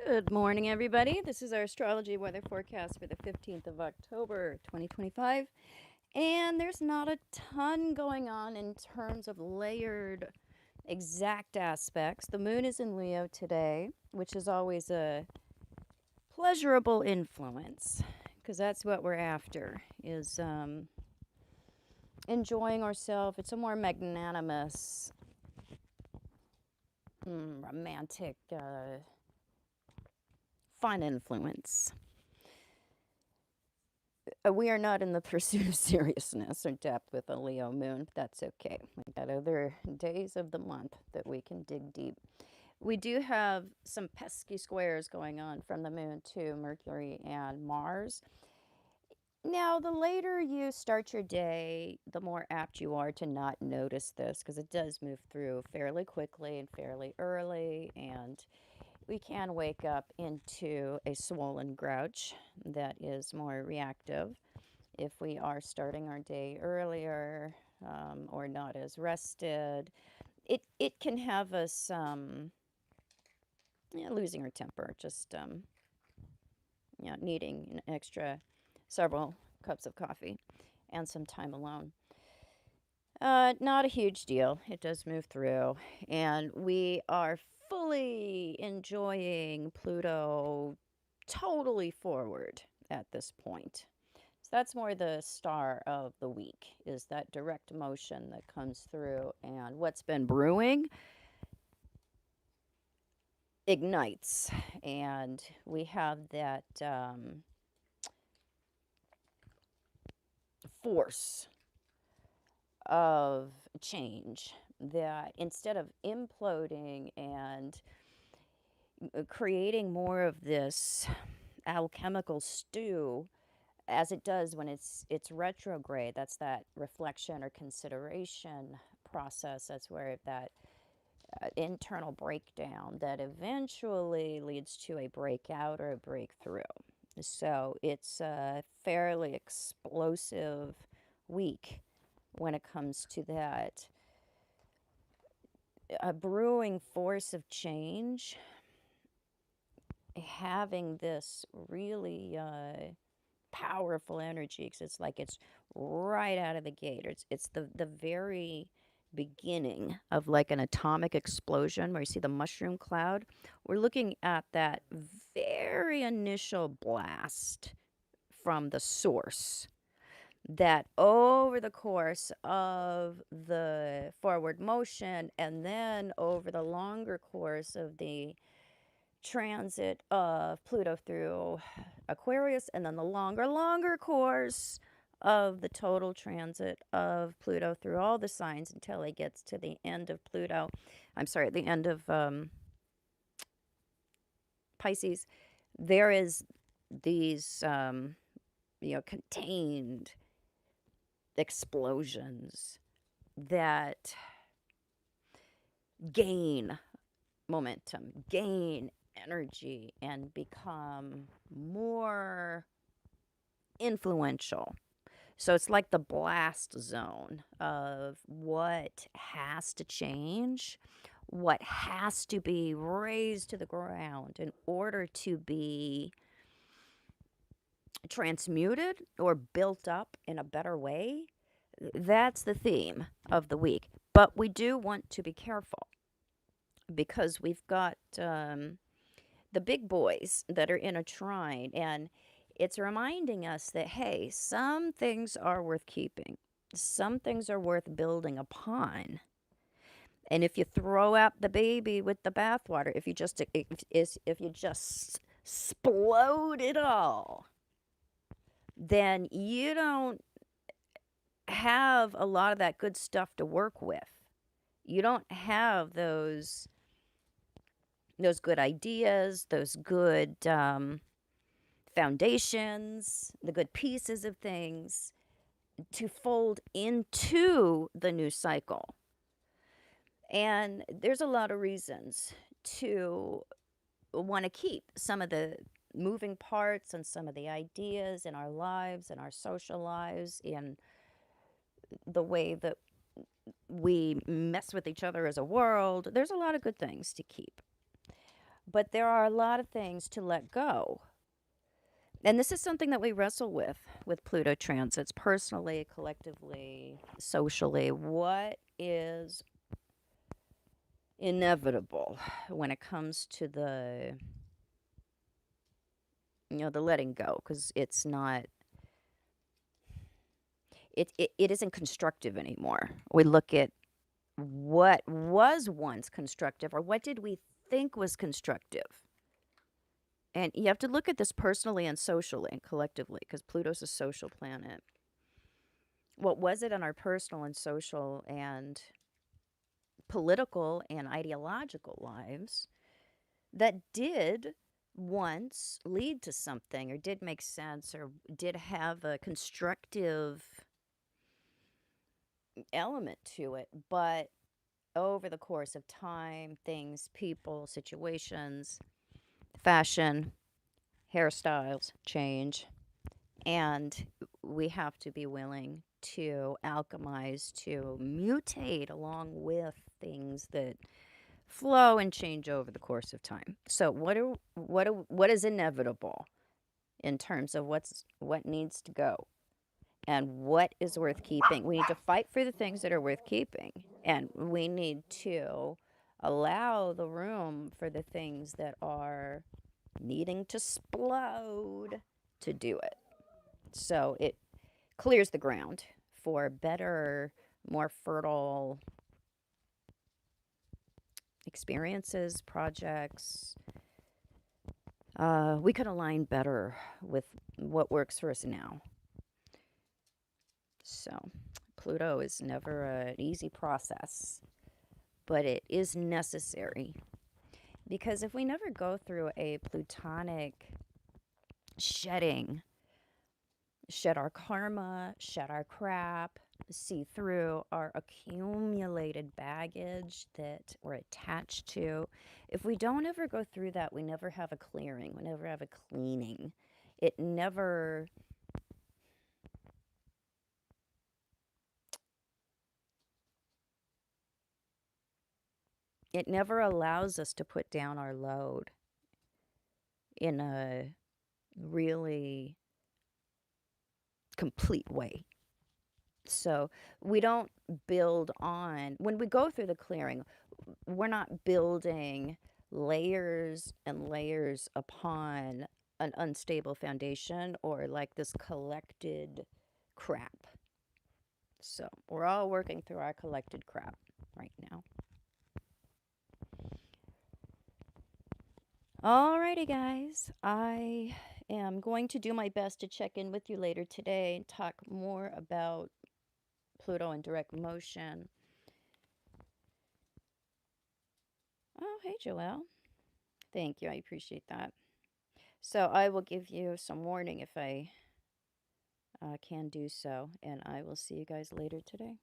Good morning, everybody. This is our astrology weather forecast for the 15th of October, 2025. And there's not a ton going on in terms of layered exact aspects. The moon is in Leo today, which is always a pleasurable influence because that's what we're after is enjoying ourselves. It's a more magnanimous, romantic, fun influence. We are not in the pursuit of seriousness or depth with a Leo moon. That's okay. We got other days of the month that we can dig deep. We do have some pesky squares going on from the moon to Mercury and Mars. Now, the later you start your day, the more apt you are to not notice this because it does move through fairly quickly and fairly early, and we can wake up into a swollen grouch that is more reactive if we are starting our day earlier or not as rested. It can have us losing our temper, just needing an extra several cups of coffee and some time alone. Not a huge deal. It does move through, and we are fully enjoying Pluto totally forward at this point. So that's more the star of the week, is that direct motion that comes through, and what's been brewing ignites, and we have that force of change that instead of imploding and creating more of this alchemical stew as it does when it's retrograde. That's that reflection or consideration process. That's where that internal breakdown that eventually leads to a breakout or a breakthrough. So it's a fairly explosive week when it comes to that. A brewing force of change, having this really powerful energy, because it's like it's right out of the gate. It's the very beginning of like an atomic explosion where you see the mushroom cloud. We're looking at that very initial blast from the source that over the course of the forward motion and then over the longer course of the transit of Pluto through Aquarius, and then the longer course of the total transit of Pluto through all the signs until it gets to the end of Pluto. I'm sorry, the end of Pisces. There is these, contained explosions that gain momentum, gain energy, and become more influential. So it's like the blast zone of what has to change, what has to be raised to the ground in order to be transmuted or built up in a better way. That's the theme of the week. But we do want to be careful because we've got the big boys that are in a trine, and it's reminding us that, hey, some things are worth keeping, some things are worth building upon. And if you throw out the baby with the bathwater, if you just explode it all, then you don't have a lot of that good stuff to work with. You don't have those good ideas, those good foundations, the good pieces of things to fold into the new cycle. And there's a lot of reasons to want to keep some of the moving parts and some of the ideas in our lives and our social lives, in the way that we mess with each other as a world. There's a lot of good things to keep. But there are a lot of things to let go. And this is something that we wrestle with Pluto transits, personally, collectively, socially. What is inevitable when it comes to the letting go? Because it's not, it isn't constructive anymore. We look at what was once constructive, or what did we think was constructive. And you have to look at this personally and socially and collectively, because Pluto's a social planet. What was it in our personal and social and political and ideological lives that did once lead to something, or did make sense, or did have a constructive element to it, but over the course of time, things, people, situations, fashion, hairstyles change, and we have to be willing to alchemize, to mutate along with things that flow and change over the course of time. So what is inevitable in terms of what needs to go and what is worth keeping? We need to fight for the things that are worth keeping, and we need to allow the room for the things that are needing to explode to do it. So it clears the ground for better, more fertile experiences, projects. We could align better with what works for us now. So, Pluto is never an easy process, but it is necessary, because if we never go through a plutonic shedding, shed our karma, shed our crap, see through our accumulated baggage that we're attached to. If we don't ever go through that, we never have a clearing, we never have a cleaning. It never it never allows us to put down our load in a really complete way. So we don't build on, when we go through the clearing, we're not building layers and layers upon an unstable foundation, or like this collected crap. So we're all working through our collected crap right now. Alrighty, guys. I am going to do my best to check in with you later today and talk more about Pluto and direct motion. Oh, hey, Joelle. Thank you. I appreciate that. So I will give you some warning if I can do so, and I will see you guys later today.